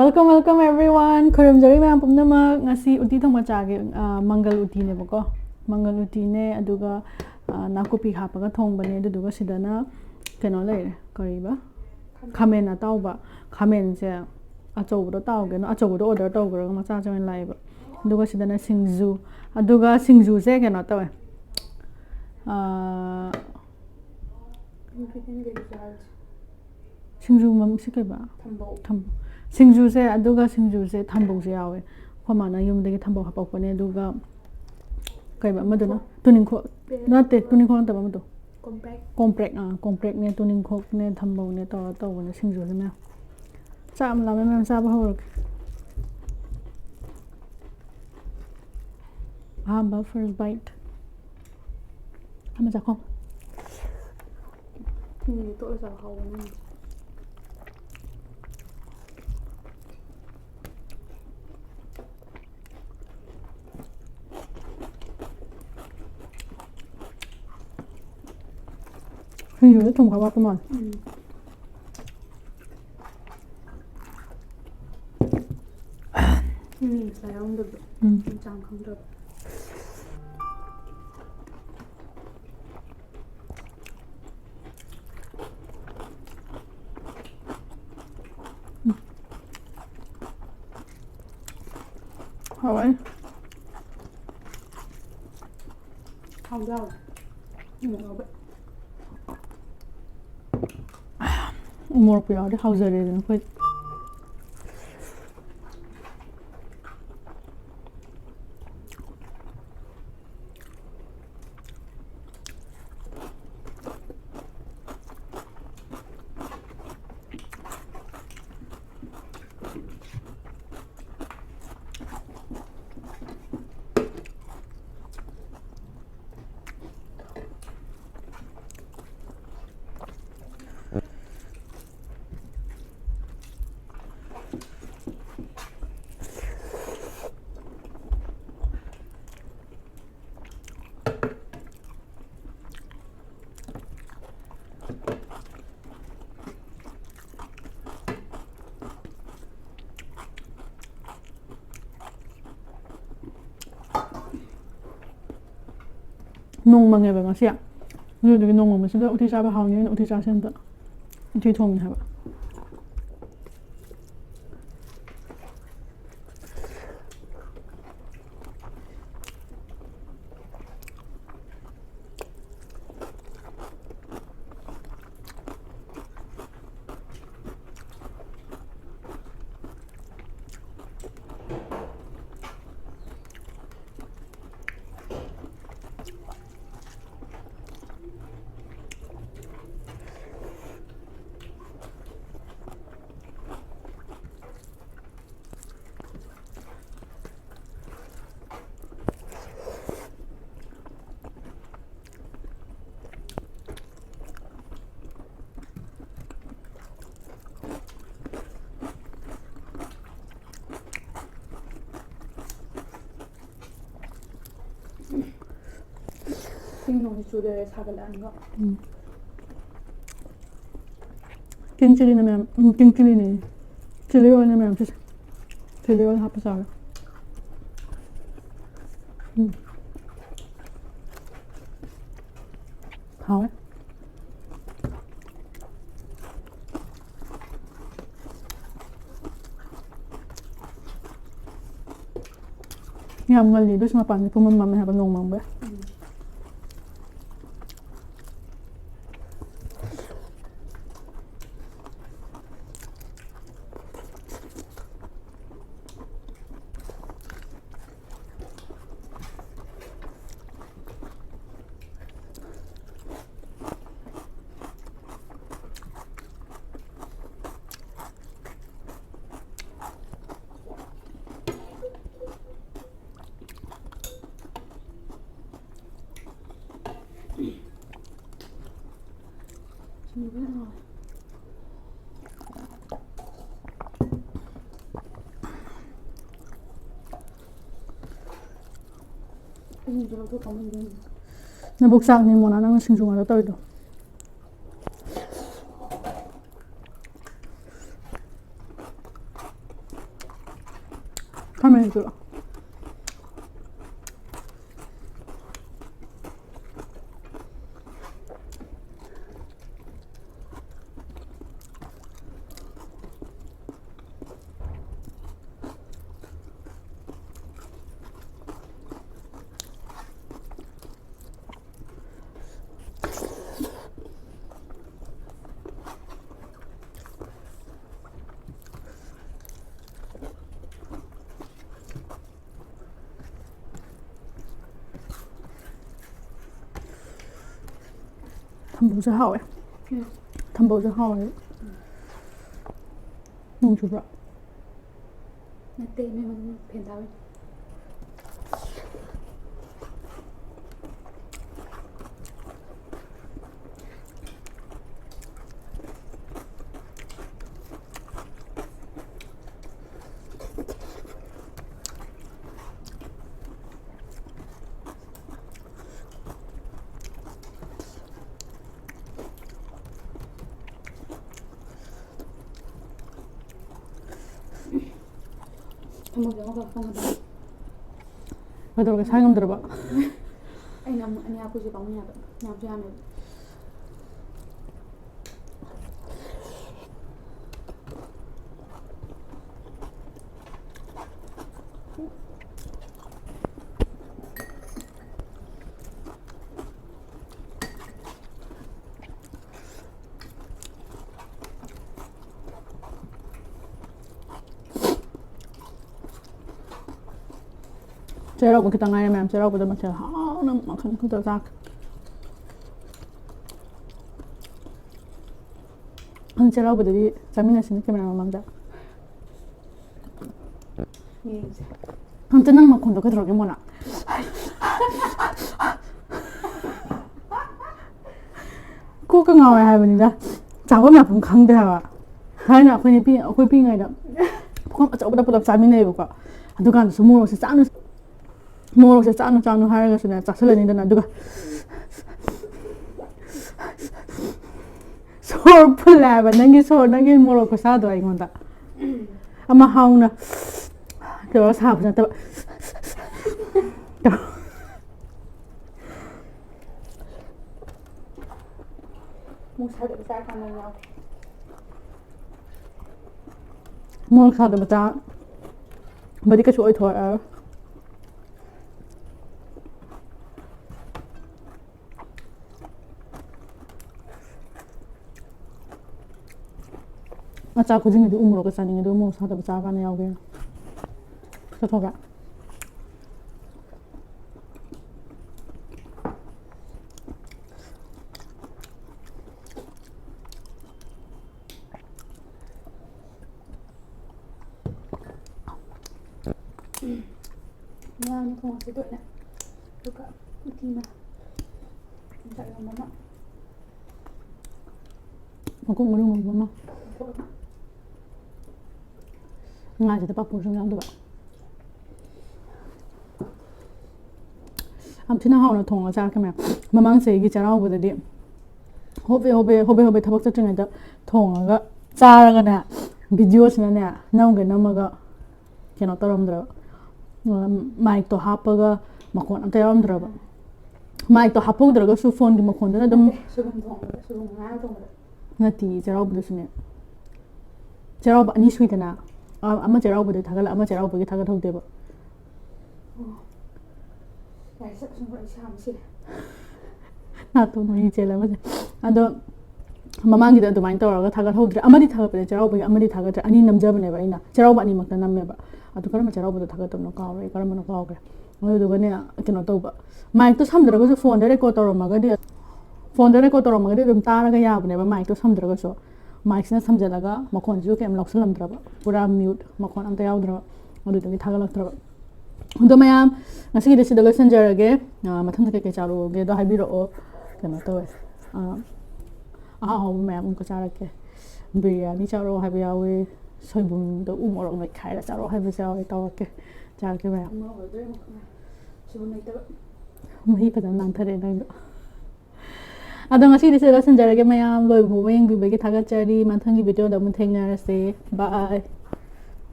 Welcome everyone. Khurumjari mayam pumnamak ngasi uti thongma chage mangal uti ne bako. Mangal uti ne aduga nakupi hapaga thongbane aduga sidana keno leire kariba khamen atawba khamen se achawdo tawge no achawdo order tawgra macha chawen laiba aduga sidana singju aduga singju se keno tawe singju mam sikeba tham singju se aduga singju se thambong se yawe khomana yumdagi thambong hapakpane aduga kaiba maduna tuningkho nate tuningkho ntaba madu comprect ne tuningkho ne thambong ne to ne singju se me cham la me sa ba hor ba first bite ama jakho ni to sa hawo ni 이거 좀 가봤구만. 사용도 좀 강조. 하와이. 하와이. 이거 umur ko yari hausa redin ko nung mang ba masya nu de nung mang masya uti sa ba haw ni uti sa sen da uti thong ha ba 생선 주를 사글라는 거. 김치리 넣으면 김치리니 칠리오 넣으면 칠리오 합쳐서.好。Ngam ngali dus mapan ko mamma ha banong mambe. Na buksak ni mo na nang singsungan to ito. 카메라 들어. 탐보자 하웨. 탐보자 하웨. 너무 좋아. 나 때문에 벤다위. 한번 영어가 phong ba. 그래도 사용 들어봐. Anh học cái bóng nhà vậy, làm cho anh được. Cerau kita ngayon ma'am, cerau pada macam nak makan kita tak. Ang cerau pada di kami nasi ni kami nama mangda. Ang tenang makan tu kita rogi mana. Kau kan ngawai hai benda. Cakap ni apa kang dia apa? Hai nak aku ni ngai dah. Kau cakap pada kami ni buka. Aduh kan semua mesti sana. 모로서 짠 하려서 내가 짝살려는데 나두가 소울 풀라바 nangi 소울 nangi 모로 고사도 아이건다 아마 하우나 저 사부자 또 Moeshaden besar kan dan jou. 모로 사도 맞다 뭐디가 좋아요 더 아짜 그중에도 우물로 그 싸는 게 너무 사다 짜가네 여기. 저거가. Ngon không cái tuổi này. Được cả thì mà. Chạy vào mama. Mà cũng muốn mama. Nga jadi apa pun yang tu ba. Amtina hauna thong acha kame. Mamang se gi charao bu de. Hobe thabak cha tinga da thong ga chara ga na video sna ne naung ga namaga keno taram dra. Mic to hapa ga makon am taram dra ba. Mic to hapog dra ga su phone gi makon da dum Sugum nga thong. Nati charao bu sne. Charao ba ni sweet na. 아마 제라고 보대 다갈 아마 제라고 보기 다갈 hold 대봐. Này sắp xong rồi sao xí. 나도 너 이제 라면. 아도 마망기도 또 많이 떠라가 다갈 hold 아마디 다갈 보대 제라고 보기 아마디 다갈 아니 남자분에 봐 이나. 제라고 많이 먹다 남매 봐. 아도 그러면 제라고 보다 다갈 또 가오. 그러면 가오 그래. 어디도 그냥 그냥 또 봐. 마이크 또 삼들어가서 폰에 레코더 떨어 막아디. 폰에 레코더 떨어 막아디 좀 따라가 야보네 봐. 마이크 또 삼들어가서 마이크나 삼자다가 마콘주 게임 럭슬람드라바 puरा mute makon amta yaudra adugi thagalaktra ando mayam ngasi de sidalo sanjarage mathang ke charu ge do habiro o kena to mayam ko charake biryani charu habiyawe soibum do umorok mai khaira charu habisawe tawake charake mayam mahi padan nang thare nang Ada ngasi dise lesson jarage mayam loi bu weng bi bagi thagat chari manthang gi video da mun thengna se bye